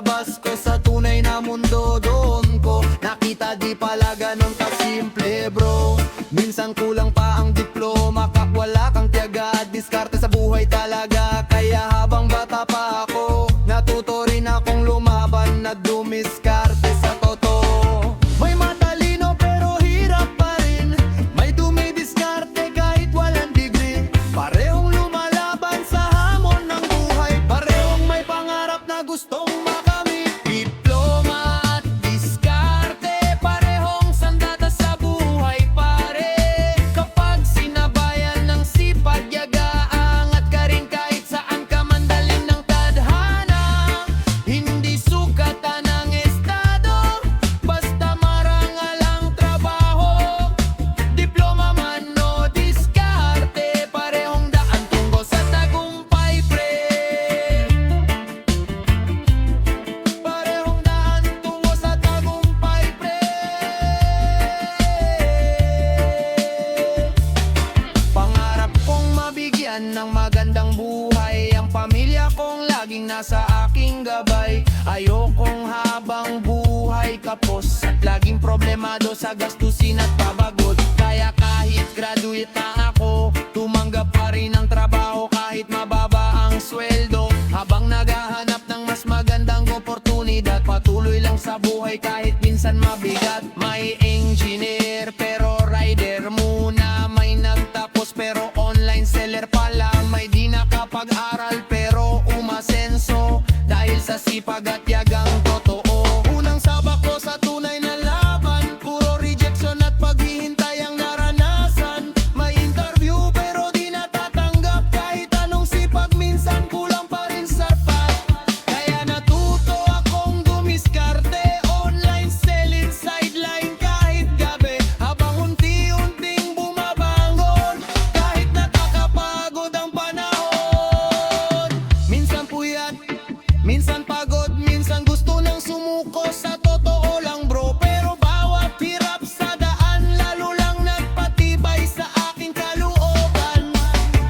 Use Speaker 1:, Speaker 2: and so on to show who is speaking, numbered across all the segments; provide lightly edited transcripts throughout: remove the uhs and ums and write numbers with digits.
Speaker 1: paglabas ko sa tunay na mundo, doon ko nakita di pala ganon kasimple bro. Minsan kulang pa ang diploma, wala kang tiyaga at diskarte sa buhay talaga. Kaya habang bata pa ako, natuto rin akong lumaban at dumiskarte sa totoo. May matalino pero hirap pa rin, may dumidiskarte kahit walang degree. Parehong lumalaban sa hamon ng buhay, parehong may pangarap na gustong makamit. Diploma at diskarte, parehong sandata sa buhay pare. Kapag sinabayan ng sipag, yaga, angat ka rin kahit saan ka man dalhin ng tadhana. Hindi sukatan ng estado, basta marangal ang trabaho. Diploma man o diskarte, parehong daan tungo sa tagumpay pre. Parehong daan tungo sa tagumpay pre. Pangarap kong mabigyan ng magandang buhay ang pamilya kong laging nasa aking gabay. Ayokong habang buhay kapos at laging problemado sa gastusin at pabagod. Kaya kahit graduate na ako, tumanggap pa rin ng trabaho kahit mababa ang sweldo. Habang naghahanap ng mas magandang oportunidad, patuloy lang sa buhay kahit minsan mabigat. May engineer pero rider muna, may nagtapos pero online seller pala. May di nakapag-aral pero umasenso dahil sa sipag at yagang totoo. Unang sabak ko sa tunay na laban, puro rejection at paghihintay ang naranasan. May interview pero di natatanggap, kahit anong sipag minsan kulang pa rin sapat. Kaya natuto akong dumiskarte, online selling sideline kahit gabi. Habang unti-unting bumabangon, kahit nakakapagod ang panahon. Minsan puyat, minsan pagod, minsan gusto nang sumuko. Sa totoo lang bro, pero bawat hirap sa daan lalo lang nagpatibay sa aking kalooban.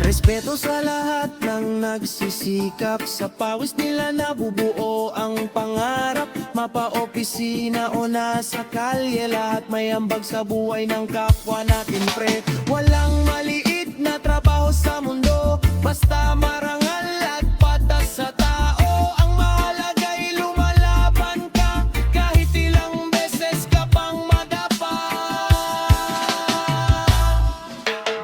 Speaker 1: Respeto sa lahat ng nagsisikap, sa pawis nila nabubuo ang pangarap. Mapa-opisina o nasa kalye, lahat may ambag sa buhay ng kapwa natin pre. Walang maliit na trabaho sa mundo, basta marangal at patas sa tao. Ang mahalaga'y lumalaban ka, kahit ilang beses ka pang madapa.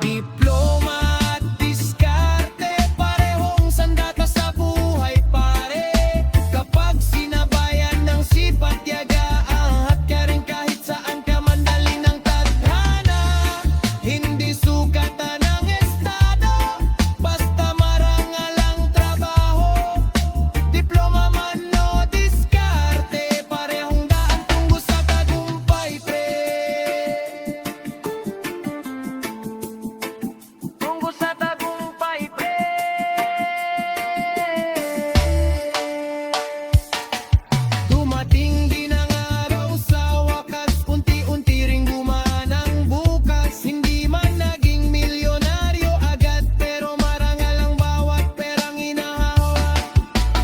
Speaker 1: Diploma at diskarte, parehong sandata sa buhay pare. Kapag sinabayan ng sipag, yaga, angat ka rin kahit saan ka man dalhin ng tadhana. Hindi sukatan ng estado, basta marangal ang trabaho. Diploma man o diskarte, parehong daan tungo sa tagumpay pre. Tungo sa tagumpay pre. Dumating din ang araw sa wakas, unti-unti ring gumaan ang bukas. Hindi man naging milyonaryo agad, pero marangal ang bawat perang inahawak.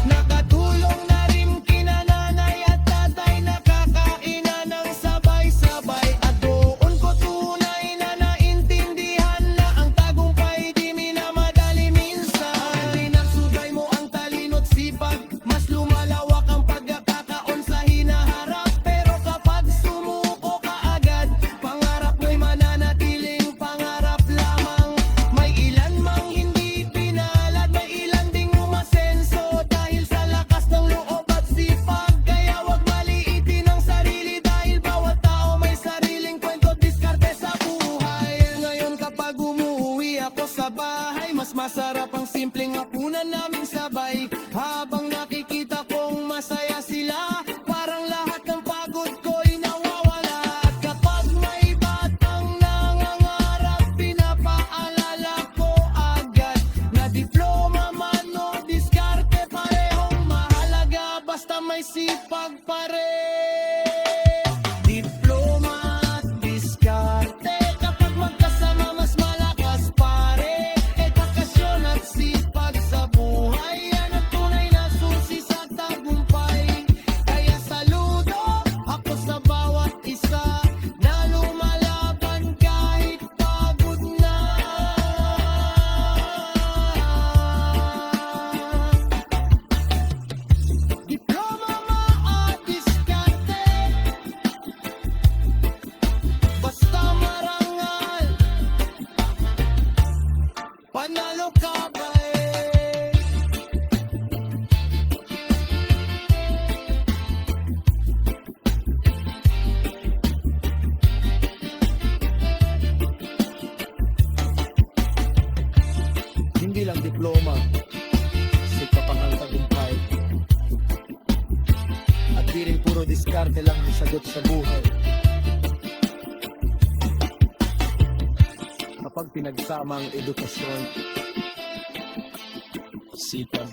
Speaker 1: Nakatulong na rin kina nanay at tatay, nakakainan ng sabay-sabay. At doon ko tunay na naintindihan na ang tagumpay di minamadali minsan. Pinagsugay mo ang talino't sipag, mas lumalawak ang pagkakataon sa hinaharap. Pero kapag sumuko ka agad, pangarap mo'y mananatiling pangarap lamang. May ilan mang hindi pinalad, may ilan ding umasenso dahil sa lakas ng loob at sipag. Kaya wag maliitin ang sarili dahil bawat tao may sariling kwento, diskarte sa buhay. Ngayon kapag umuwi ako sa bahay, mas masarap ang simpleng hapunan namin sabay. Habang nakikita kong masaya sila, parang lahat ng pagod ko'y nawawala. At kapag may batang nangangarap, pinapaalala ko agad na diploma man o diskarte, parehong mahalaga basta may sipag pare. Diploma at diskarte, kapag magkasama mas malakas pare. Edukasyon at sipag sa buhay, yan ang tunay na susi sa tagumpay.
Speaker 2: Di rin puro diskarte lang ang sagot sa buhay. Kapag pinagsama ang edukasyon, sipag,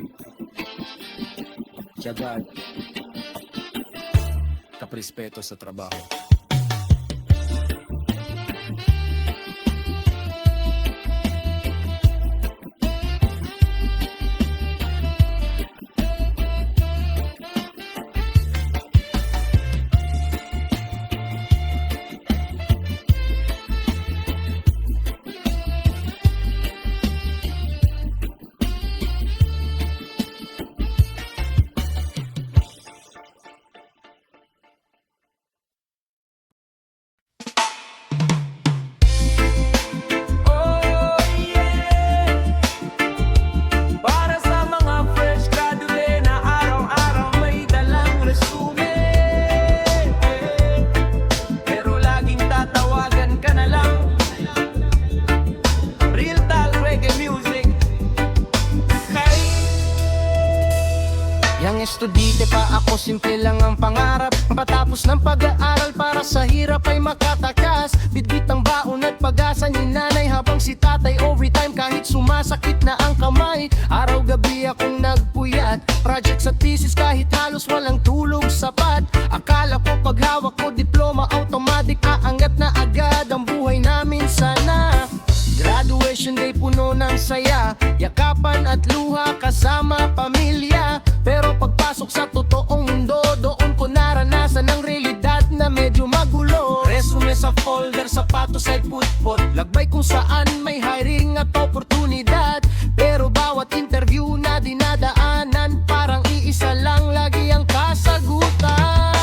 Speaker 2: tiyaga, kaprespeto sa trabaho.
Speaker 1: Oh yeah, para sa mga fresh graduate na araw-araw may dalang resume, pero laging tatawagan ka na lang. Real talk reggae music. Hey, yang estudite pa ako, simple lang ang pangarap. Patapos ng pag-aaral para sa hirap ay makatakas. Bitbit ang baon at pag-asa ni nanay, habang si tatay overtime kahit sumasakit na ang kamay. Araw-gabi akong nagpuyat, projects at thesis kahit halos walang tulog sapat. Akala ko pag hawak ko diploma automatic aangat na agad ang buhay namin sana. Graduation day puno ng saya, yakapan at luha kasama pamilya. Pero pagpasok sa totoong mundo, doon ko naranasan ang realidad na medyo magulo. Resume sa folder, sapatos ay putpot, lagbay kung saan may hiring at oportunidad. Pero bawat interview na dinadaanan, parang iisa lang lagi ang kasagutan.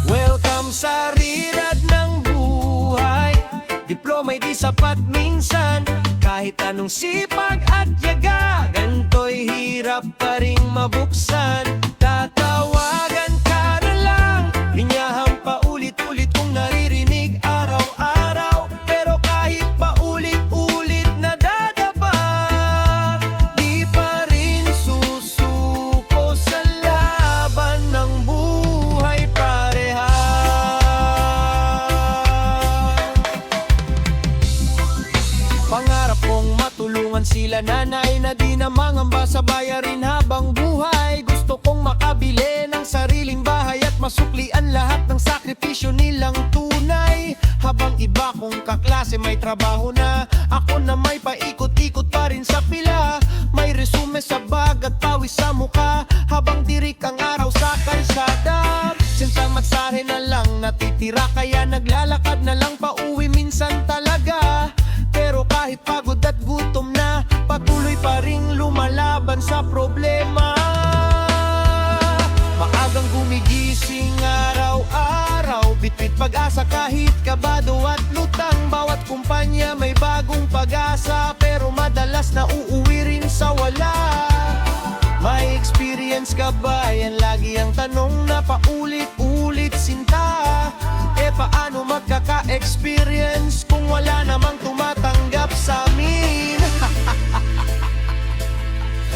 Speaker 1: Welcome sa realidad ng buhay, diploma'y di sapat minsan. Kahit anong sipag at yaga, ganto'y hirap pa ring mabuksan. Tatawagan ka na lang, linyahang paulit-ulit kong naririnig araw-araw. Pero kahit paulit-ulit na dadaba, di pa rin susuko sa laban ng buhay parehas. Pangarap kong matulungan sila nanay na di na mangamba sa bayarin habang buhay. Gusto kong makabili ng sariling bahay at masuklian lahat ng sakripisyo nilang tunay. Habang iba kong kaklase may trabaho na, ako na may paikot-ikot pa rin sa pila. May resume sa bag at pawis sa muka, habang tirik ang araw sa kalsada. Sintang matsahe na lang natitira, kaya naglalakad na lang pauwi minsan talaga. Pero kahit pagod at gutom na, patuloy pa ring lumalaban sa problema. Maagang gumigising araw-araw, bitbit pag-asa kahit kabado at lutang. Bawat kumpanya may bagong pag-asa, pero madalas na uuwi rin sa wala. May experience ka ba? Yan lagi ang tanong na paulit-ulit sinta. Paano magkaka-experience kung wala namang tumatanggap sa amin?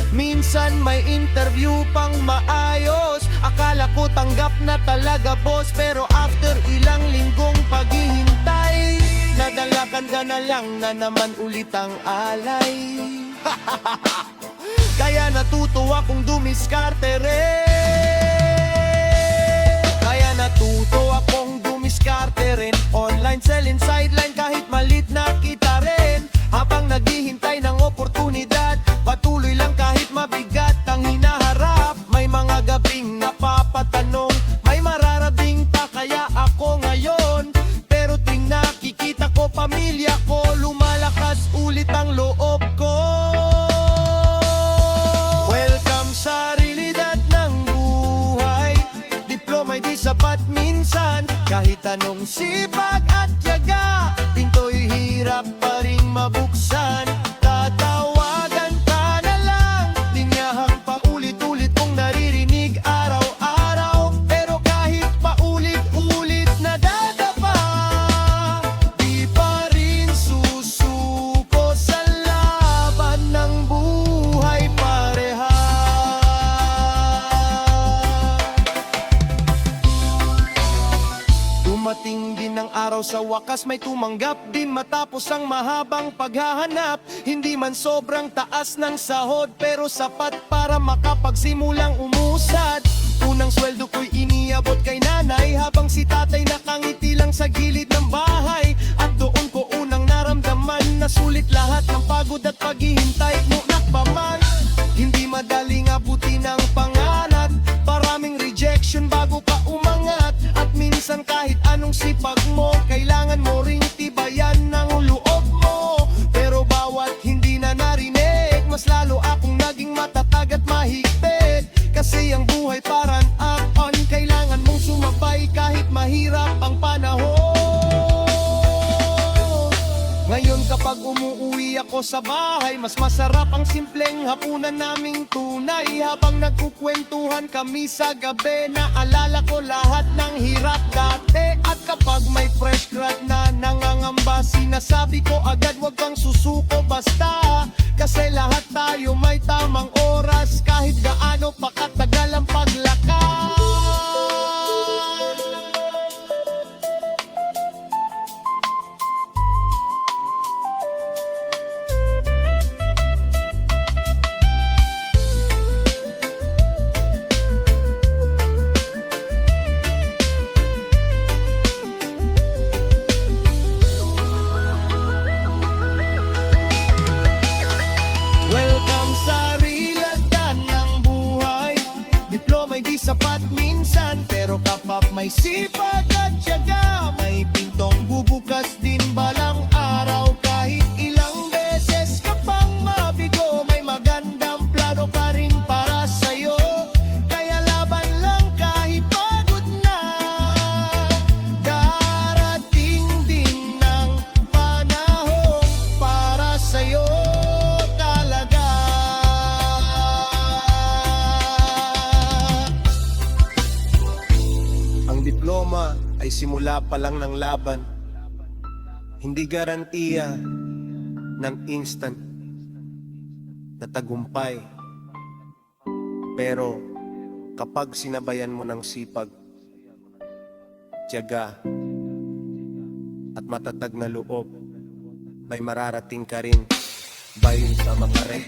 Speaker 1: Minsan may interview pang maayos, akala ko tanggap na talaga boss. Pero after ilang linggong paghihintay, nadalakan ka na lang na naman ulit ang alay. Kaya natuto akong dumiskarte rin. Kaya natuto akong dumiskarte rin. Online selling, sideline, kahit malit na kita rin. Habang naghihintay ng oportunidad, patuloy lang kahit mabigat ang hinaharap. May mga gabing napapatanong, may mararating pa kaya ako ngayon. Pero ting nakikita ko pamilya ko, lumalakas ulit ang loob ko. Welcome sa realidad ng buhay, diploma'y di sapat minsan. Kahit anong sipag at tiyaga, pinto'y hirap pa ring mabuksan. Tatawagan ka na lang, linyahang paulit-ulit kong naririnig araw-araw. Pero kahit paulit-ulit na dadapa, di pa rin susuko sa laban ng buhay parehas. Dumating din ang araw sa wakas may tumanggap din matapos ang mahabang paghahanap. Hindi man sobrang taas ng sahod pero sapat para makapagsimulang umusad. Unang sweldo ko'y iniabot kay nanay habang si tatay nakangiti lang sa gilid ng bahay. At doon ko unang naramdaman na sulit lahat ng pagod at paghihintay mo nakpaman. Hindi madaling abutin ang pangarap, maraming rejection bago ka umangat. At minsan kahit anong sipag mo, kailangan mo ring tibayan ng loob mo. Pero bawat hindi na narinig, mas lalo akong naging matatag at mahigpit. Kasi ang buhay parang akon, kailangan mong sumabay kahit mahirap ang panahon. Ngayon kapag umuwi ako sa bahay, mas masarap ang simpleng hapunan naming tunay. Habang nagkukwentuhan kami sa gabi, naalala ko lahat ng hirap dati. At kapag may fresh grad na nangangamba, sinasabi ko agad wag kang susuko basta. Kasi lahat tayo may tamang oras, kahit gaano pa katagal ang paglakad. Welcome sa realidad ng buhay. Diploma di sapat minsan, pero kapag may sipag at tiyaga, may pintong bubukas din balang araw. Kahit ilang beses ka pang mabigo, may magandang plano pa rin para sa'yo. Kaya laban lang kahit pagod na, darating din ng panahon para sa'yo. Ang diploma ay simula pa lang ng laban, hindi garantiya ng instant na tagumpay. Pero kapag sinabayan mo ng sipag, tiyaga at matatag na loob, may mararating ka rin. Bayon sa makare.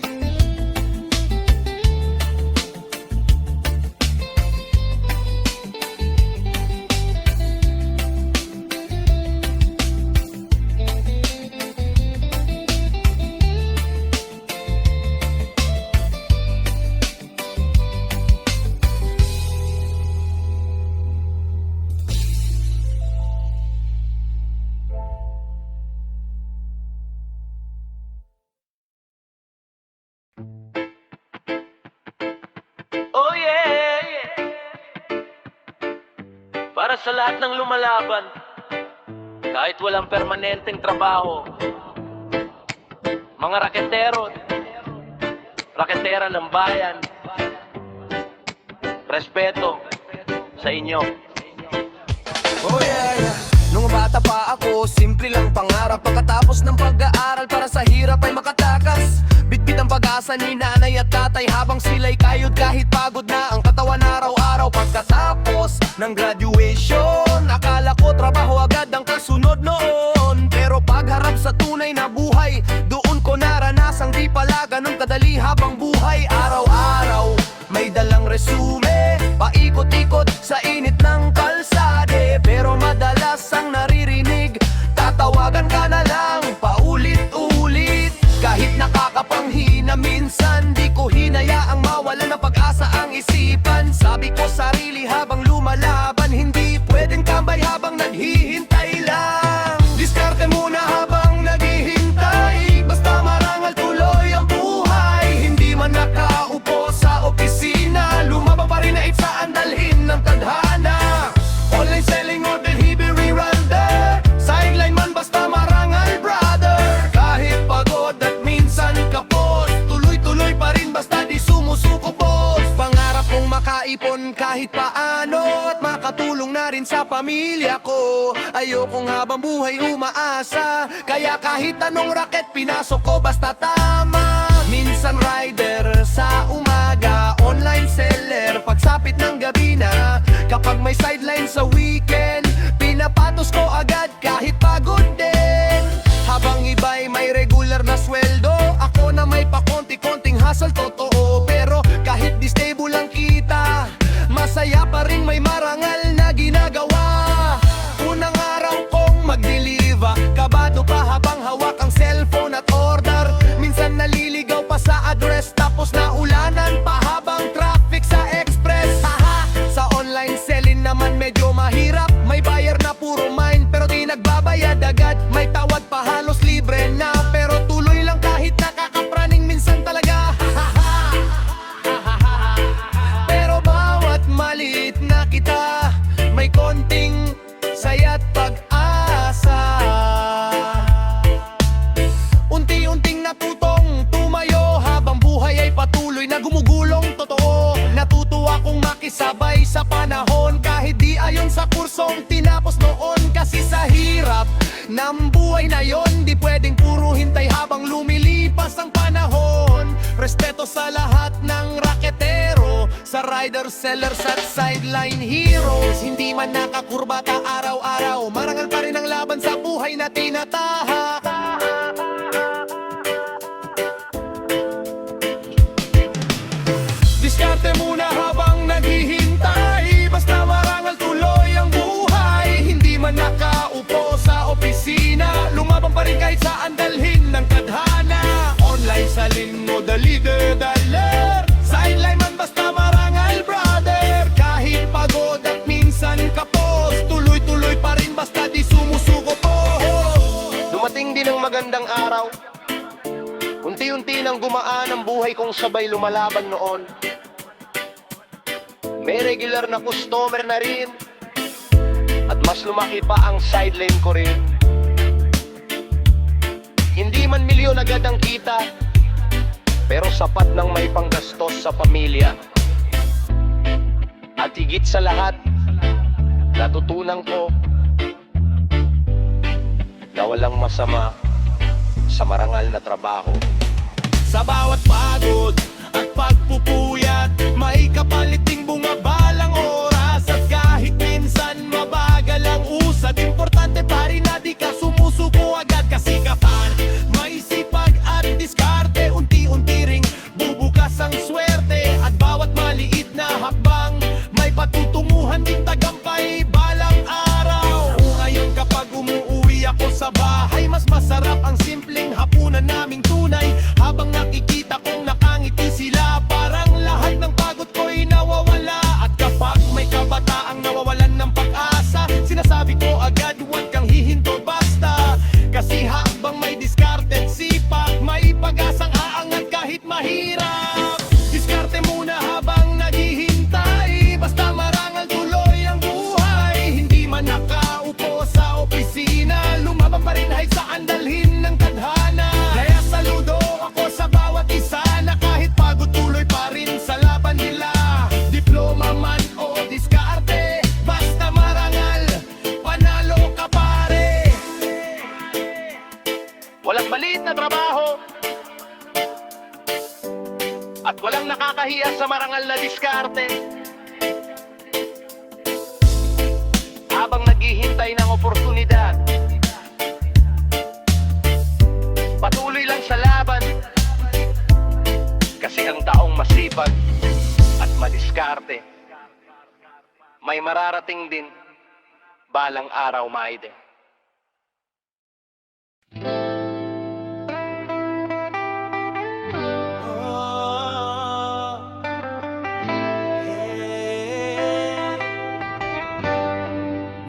Speaker 3: Oh yeah, yeah. Para sa lahat ng lumalaban, kahit walang permanenteng trabaho, mga raketero, raketera ng bayan, respeto sa inyo.
Speaker 1: Oh yeah, yeah. Nung bata pa ako, simple lang pangarap. Pagkatapos ng pag-aaral para sa hirap ay makatakas. Bitbit ang pag-asa ni nanay at tatay habang sila'y kayod kahit pagod na ang katawan araw-araw. Pagkatapos ng graduation, akala ko trabaho agad ang kasunod noon. Pero pagharap sa tunay na buhay, doon ko naranasang di pala ganun kadali habang buhay. Araw-araw may dalang resume, paikot-ikot sa init ng kalsade. Pero madalas ang naririnig, tatawagan ka na lang paulit-ulit. Kahit nakakapanghina minsan, di ko hinayaang mawala ng pag-asa ang isipan. Sabi ko sarili habang lumalaban, hindi pwedeng tambay habang naghihintay lang. Diskarte muna habang naghihintay, basta marangal tuloy ang buhay. Hindi man nakaupo sa opisina, lumabang pa rin na itsaan dalhin ng tadhana. Online selling or delivery runner, sideline man basta marangal brother. Kahit pagod at minsan kapos, tuloy-tuloy pa rin basta di sumusuko boss. Pangarap kong makaipon kahit paano at makatulong na rin sa pamilya ko. Ayokong habang buhay umaasa, kaya kahit anong raket pinasok ko basta tama. Minsan rider sa umaga, online seller pagsapit ng gabi na. Kapag may sideline sa weekend, pinapato Ginastos ko agad kahit pagod din. Habang iba'y may regular na sweldo, ako na may pakonti-konting hustle, totoo. Pero kahit di stable ang kita, masaya pa rin may marangal na ginagawa. Unang araw kong mag-deliver, kabado pa habang hawak ang cellphone at order. Minsan naliligaw pa sa address, tapos naulanan pa habang traffic sa express. Haha, sa online selling naman medyo mahirap. May buyer na puro mine pero di nagbabayad agad. May tawad pa halos libre na, pero tuloy lang kahit nakakapraning minsan talaga. Pero bawat maliit na kita, may konting saya't pag-asa. Unti-unting natutong tumayo habang buhay ay patuloy na gumugulong, totoo. Natutuwa kong makisabay sa panahon kahit di ayon sa kursong tinapos noon. Kasi sa hirap ng buhay na yon, di pwedeng puro hintay habang lumilipas ang panahon. Respeto sa lahat ng raketero, sa riders, sellers at sideline heroes. Hindi man nakakurbata araw-araw, marangal pa rin ang laban sa buhay na tinatahak. Diskarte muna habang naghihintay, basta marangal tuloy ang buhay. Hindi man nakaupo sa opisina, lumabang pa rin kahit saan dalhin ng tadhana. Online salin mo the leader, the leader. Sideline man basta marangal brother. Kahit pagod at minsan kapos, tuloy-tuloy pa rin basta di sumusuko po. Dumating din ang magandang araw, unti-unti nang gumaan ang buhay kong sabay lumalaban noon. May regular na customer na rin, at mas lumaki pa ang sideline ko rin. Hindi man milyon agad ang kita, pero sapat nang may panggastos sa pamilya. At higit sa lahat, natutunan ko na walang masama sa marangal na trabaho. Sa bawat pagod at pagpupuyat, may kapalit ding bumabalang oras. At kahit minsan mabagal ang usad, importante pa rin na di ka sumusuko agad. Kasi kapag may sipag at diskarte, unti-unti ring bubukas ang swerte. At bawat maliit na hakbang, may patutunguhan din tagumpay balang araw. Ngayon kapag umuwi ako sa bahay, mas masarap ang simpleng hapunan naming tunay. Habang nakikita kong nakangiti sila, parang lahat ng pagod ko'y nawawala. At kapag may kabataang nawawalan ng pag-asa, sinasabi ko agad huwag kang hihinto basta. Kasi habang may diskarte at sipak, may pag-asang aangat kahit mahirap. Diskarte muna habang naghihintay, basta marangal tuloy ang buhay. Hindi man nakaupo sa opisina, lumabang pa rin kahit saan dalhin ng tadhana. Kaya saludo ako sa bawat isa na kahit pagod tuloy pa rin sa laban nila. Diploma man o diskarte, basta marangal, panalo ka pare. Walang maliit na trabaho, at walang nakakahiya sa marangal na diskarte. Habang naghihintay ng oportunidad, patuloy lang sa laban. Kasi ang taong masipag at madiskarte, may mararating din balang araw, Maide.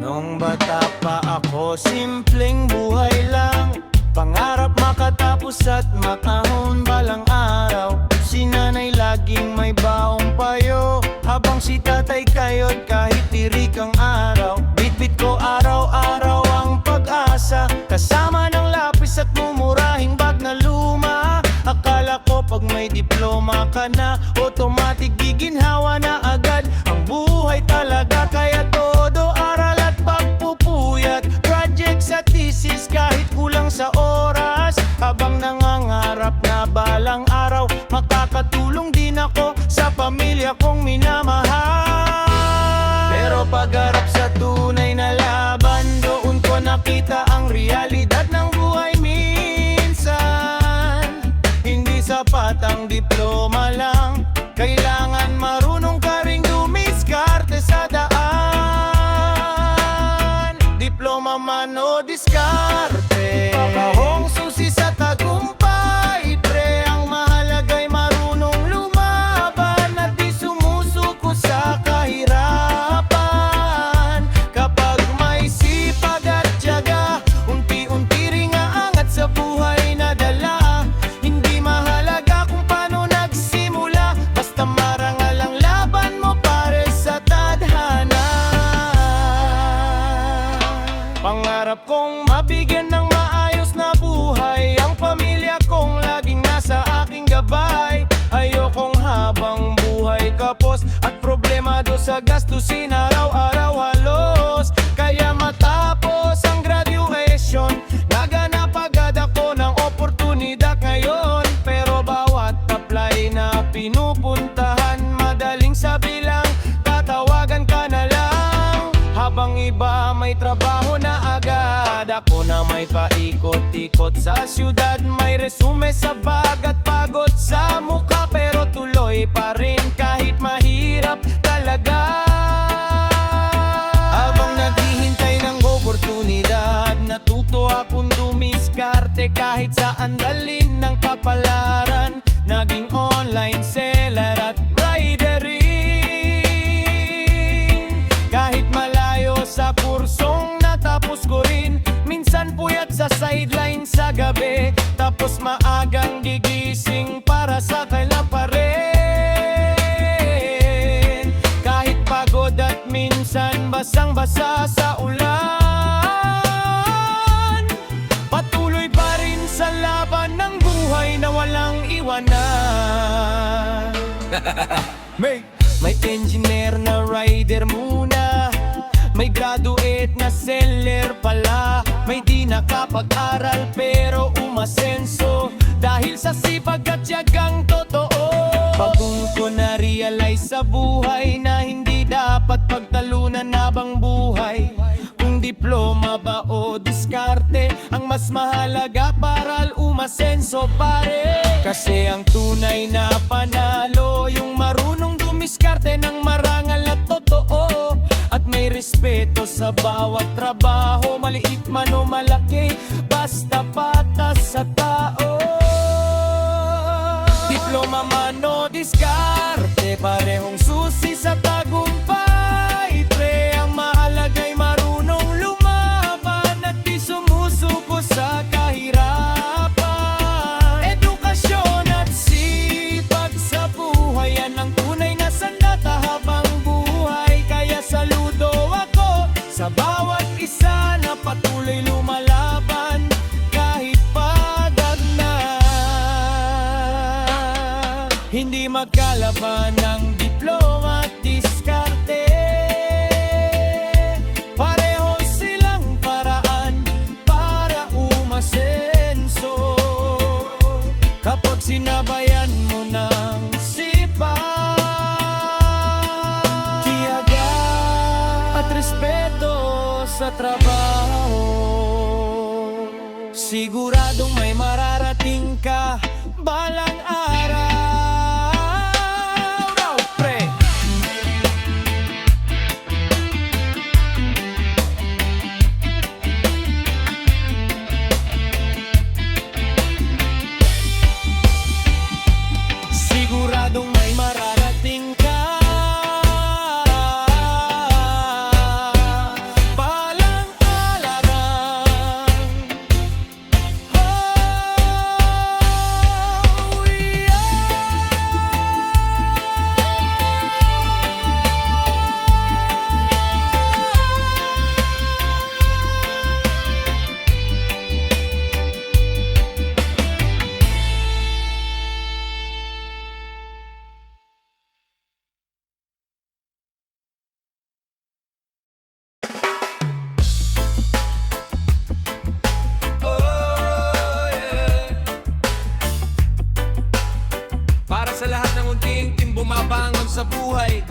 Speaker 4: Nung bata pa ako, simpleng buhay lang. Pangarap makatapos at makahon balang araw. Si nanay laging may baong payo, habang si tatay kayod kahit tirik ang araw. Bitbit ko araw-araw ang pag-asa, kasama ng lapis at mumurahing bag na luma. Akala ko pag may diploma ka na, automatic giginhawa na agad ang buhay talaga. Kaya todo aral at pagpupuyat, projects at thesis kahit kulang sa oras. Habang nangangarap na balang araw, makakatulong din ako sa pamilya kong minamahal. Pero pagharap sa tunay na laban, doon mano diskarte. Pakahong susi sa tagumpay, pre. Ang mahalaga'y marunong lumaban at di sumusuko sa kahirapan. Kapag may sipag at tiyaga, unti-unti ring aangat sa buhay na dala. Hindi mahalaga kung paano nagsimula, basta marangal ang laban mo pare sa tadhana. Pangarap kong mabigyan ng maayos na buhay ang pamilya kong laging nasa aking gabay. Ayokong habang buhay kapos at problemado sa gastusin araw-araw halos. Kaya matapos ang graduation, naganap agad ako ng oportunidad ngayon. Pero bawat apply na pinupuntahan, madaling sabi lang, tatawagan ka na lang. Habang iba may trabaho na agad, ako na may paikot-ikot sa syudad. May resume sa bag at pagod sa mukha, pero tuloy pa rin kahit mahirap talaga. Habang naghihintay ng oportunidad, natuto akong dumiskarte kahit saan dalhin ng kapalaran. Naging online seller at rider rin. Kahit malayo sa kursong natapos ko rin, minsan puyat sa sideline sa gabi, tapos maagang gigising para sa kailan pa rin. Kahit pagod at minsan basang-basa sa ulan, patuloy pa rin sa laban ng buhay na walang iwanan. May engineer na rider muna, may graduate na seller pala, may di nakapag-aral pero umasenso dahil sa sipag at tiyagang totoo. Pagong ko na-realize sa buhay na hindi dapat pagtalunan habang buhay, kung diploma ba o diskarte ang mas mahalaga para umasenso pare. Kasi ang tunay na panalo yung marunong dumiskarte ng marangal at totoo, at may respeto sa bawat trabaho, maliit man o malaki, basta patas sa tao. Diploma man o diskarte, parehong susi sa tagumpay, pre. Ang mahalaga'y marunong lumaban at di sumusuko sa kahirapan. Edukasyon at sipag sa buhay, yan ang tunay na sandata habang buhay. Kaya saludo ako sa bawat isa na patuloy lumalaban kahit pagod na. Hindi magkalaban ng diploma at diskarte, pareho silang paraan para umasenso. Kapag sinabayan mo ng sipag, tiyaga at respeto sa trabaho, siguradong may mararating ka balang araw. Raw, pre. Siguradong may mararating ka balang araw. Oh, yeah.
Speaker 1: Para sa lahat ng unti-unting bumabangon sa buhay,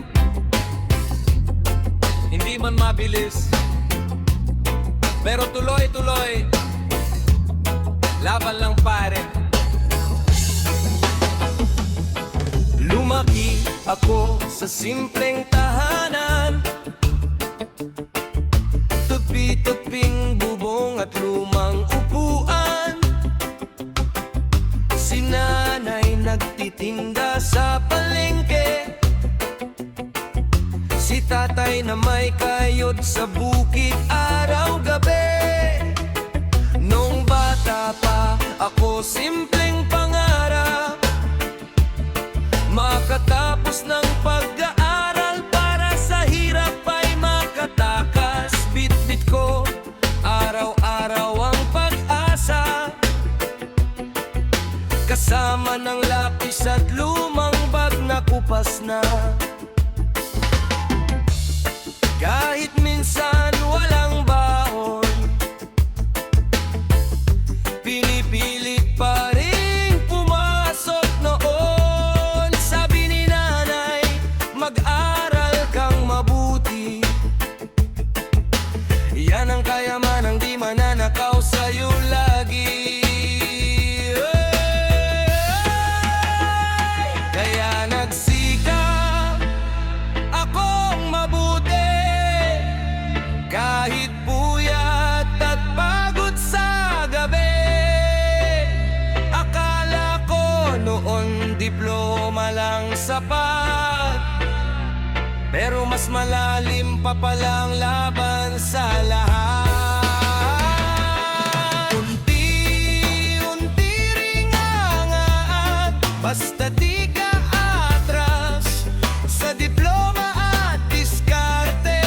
Speaker 1: hindi man mabilis, pero tuloy-tuloy, laban lang pare. Lumaki ako sa simpleng tahanan, tupi-tuping bahay na may kayod sa bukid araw-gabi. Nung bata pa ako, simpleng pangarap makatapos ng pag-aaral, para sa hirap ay makatakas. Bit-bit ko araw-araw ang pag-asa, kasama ng lapis at lumang bag na kupas na. Kahit minsan walang baon, pinipilit pa rin pumasok noon. Sabi ni nanay, mag-aral kang mabuti, yan ang kayamanang di mananakaw sa'yo lagi. Kaya nagsikap akong mabuti, kahit puyat at pagod sa gabi. Akala ko noon diploma lang sapat, pero mas malalim pa palang laban sa lahat. Unti-unti ring angat, basta di ka atras sa diploma at diskarte.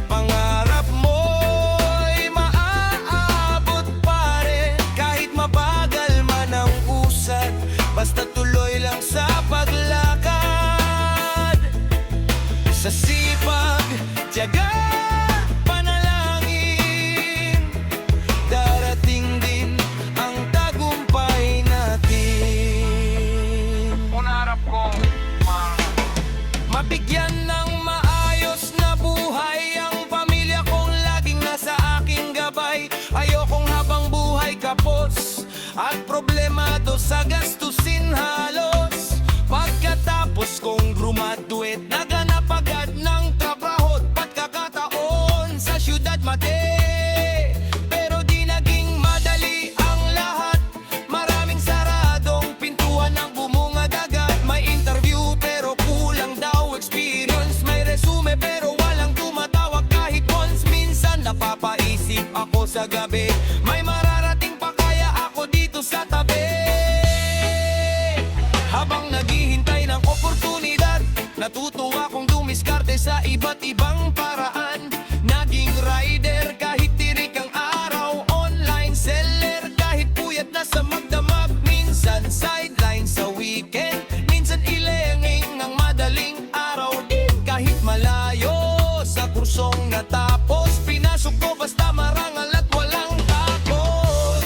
Speaker 1: Pangarap mo'y maaabot pa rin, kahit mabagal man ang usad, basta tuloy lang sa paglakad. Sa sipag, tiyaga, panalangin, darating din ang tagumpay natin. Pangarap ko mabigyan ng maayos na buhay ang pamilya kong laging nasa aking gabay. Ayokong habang buhay kapos at problemado sa gastusin halos. Pagkatapos kong graduate, naganap agad ng trabaho at pagkakataon sa syudad mate. Pero di naging madali ang lahat, maraming saradong pintuan ng bumungad agad. May interview pero kulang daw experience, may resume pero walang tumatawag kahit once. Minsan napapaisip ako sa gabi, may mararating pa kaya ako dito sa tabi. Habang naghihintay ng oportunidad, natutuwa akong dumiskarte sa iba't ibang paraan. Naging rider kahit tirik ang araw, online seller kahit puyat na sa magdamag. Minsan sideline sa weekend, minsan ilenging ang madaling araw din. Kahit malayo sa kursong natapos, pinasok ko basta marangal at walang takot.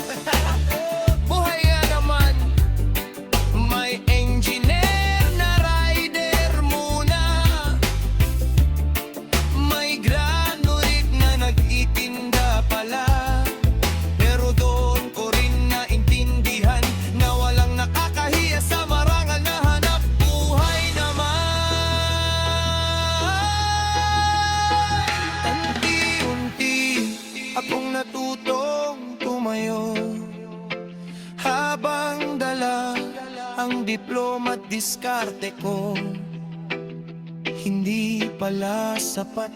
Speaker 1: Buhay nga naman, may engineer na rider muna, may graduate na nag-itinda pala. Pero doon ko rin naintindihan na walang nakakahiya sa marangal na hanap buhay naman. Unti-unti akong natutong tumayo, habang dala ang diploma at diskarte ko. Hindi pala sapat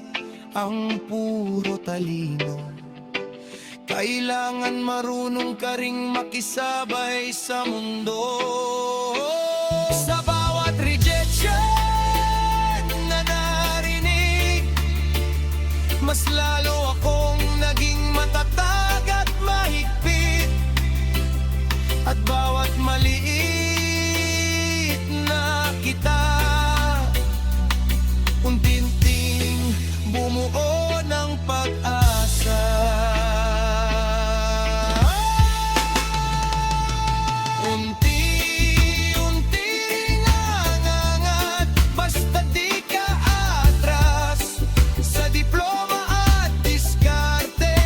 Speaker 1: ang puro talino, kailangan marunong ka ring makisabay sa mundo. Sa bawat rejection na narinig, mas lalo akong naging matatag at mahigpit. At bawat maliit na kita, unti-unting bumuo ng pag-asa. Unti-unting angat, basta di ka atras sa diploma at diskarte.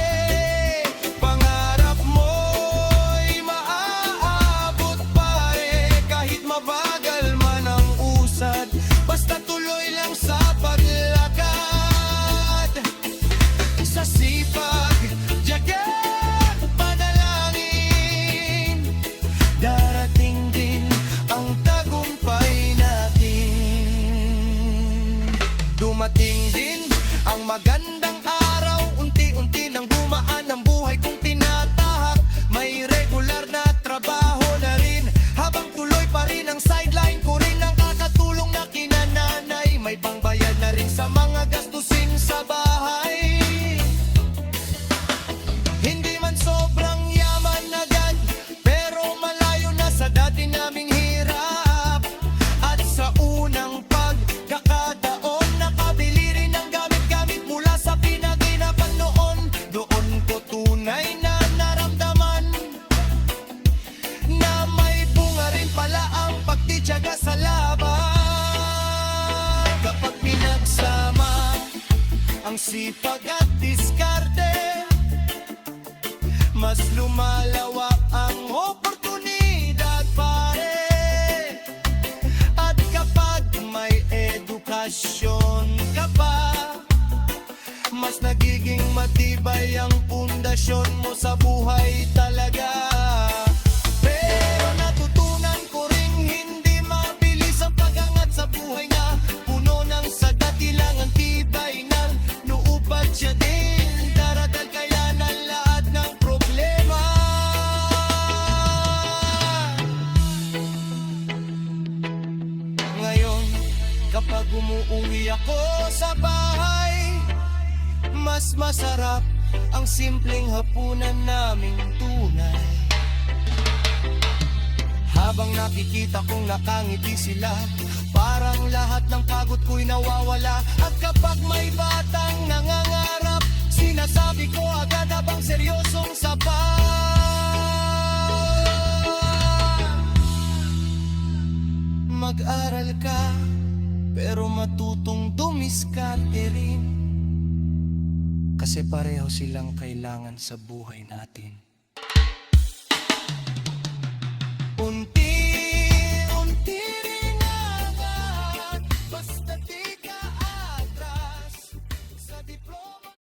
Speaker 1: Pangarap mo'y maaabot pa rin, kahit mabagal man ang usad, basta tuloy lang sa paglakad. Ang magandang araw, unti-unti nang gumaan ang buhay kong tinatahak. May regular na trabaho na rin, habang tuloy pa rin ang sideline ko rin. Ang kakatulong na kinananay, may pangbayad na rin sa mga gastusin sa bahay. Hindi man sobrang yaman agad, pero malayo na sa dati naming hirap. At sa unang pagkakataon, nakabili rin ng gamit-gamit mula sa pinaginapan noon. Doon ko tunay na naramdaman na may bunga rin pala ang pagtitiyaga sa laban. Kapag pinagsama ang sipag at diskarte, mas lumalawak ang oportunidad, pare. At kapag may edukasyon ka pa, mas nagiging matibay ang pundasyon mo sa buhay talaga. Pero natutunan ko ring hindi mabilis ang pag-angat sa buhay na puno ng sagat, kailangan tibay ng nuupad siya din. Daratal kaya ng lahat ng problema. Ngayon, kapag umuwi ako sa bahay, mas masarap ang simpleng hapunan naming tunay. Habang nakikita kong nakangiti sila, parang lahat ng pagod ko'y nawawala. At kapag may batang nangangarap, sinasabi ko agad habang seryosong sapat. Mag-aral ka, pero matutong dumiskarte rin, kasi pareho silang kailangan sa buhay natin.